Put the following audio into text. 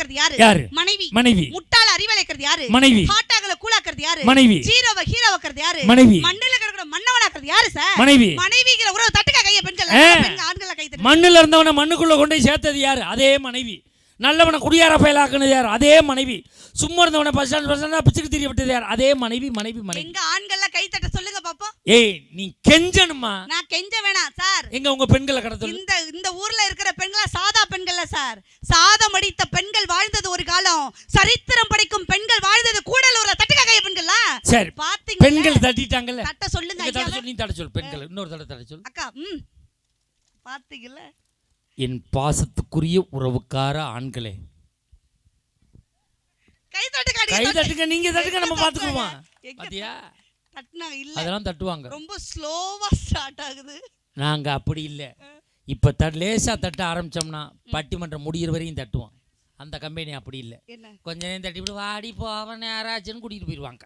ஆக்குறது யாரு? மனைவி. மனைவி. முட்டாள அறிவளைக்கிறது யாரு? மனைவி. ஹாட்டாகல கூலாக்குறது யாரு? மனைவி. ஜீரோவை ஹீரோவாக்குறது யாரு? மனைவி. மண்ணுல கிடக்குற மண்ணவனாக்குறது யாரு சார்? மனைவி. மனைவிங்கிற உறவு தட்டுக்க கைய பெண்கள் ஆண்கள கை தட்டு. மண்ணுல இருந்தவன மண்ணுக்குள்ள கொண்டு போய் சேர்த்தது யாரு? அதே மனைவி. நல்லவனை குடியார பயலாக்குனது யார்? அதே மனைவி. சும்மா இருந்தவனை பஸ் ஸ்டாண்ட் பிச்சுக்கு தெரியப்பட்டது யார்? அதே மனைவி. எங்க ஆண்கள கை தட்ட சொல்லுங்க பாப்போம். ஏய் நீ கெஞ்சணுமா? நான் கெஞ்ச வேணாம் சார். எங்க உங்க பெண்களை கடத்தல். இந்த ஊர்ல இருக்கிற பெண்கள சாதா பெண்கள்ல சார். சாதம் அடித்த பெண்கள் வாழ்ந்தது ஒரு காலம். சரித்திரம் படைக்கும் பெண்கள் வாழ்ந்தது கூடலூர்ல. தட்டுக்க கைய பெண்களா? சரி பாத்தீங்க. பெண்கள் தட்டிட்டாங்கல்ல. தட்ட சொல்லுங்க ஐயா. தட்ட சொல்லி தட்ட சொல் பெண்கள். இன்னொரு தட்ட சொல். அக்கா பாத்தீங்கல. என் பாசத்துக்குரிய உறவுக்கார ஆண்களே கை தட்டுங்க. கை தட்டுங்க. நீங்க தட்டுங்க, நம்ம பாத்துக்குவோம். பாத்தியா? தட்டுனா இல்ல. அதெல்லாம் தட்டுவாங்க. ரொம்ப ஸ்லோவா ஸ்டார்ட் ஆகுது. நாங்க அப்படி இல்ல. இப்ப லேசா தட்ட ஆரம்பிச்சோம்னா பட்டிமன்றம் முடியிற வரையும் தட்டுவோம். அந்த கம்பெனி அப்படி இல்ல. கொஞ்ச நேரம் தட்டி விட்டு வாடி போவன் யாராச்சுன்னு கூட்டிட்டு போயிருவாங்க.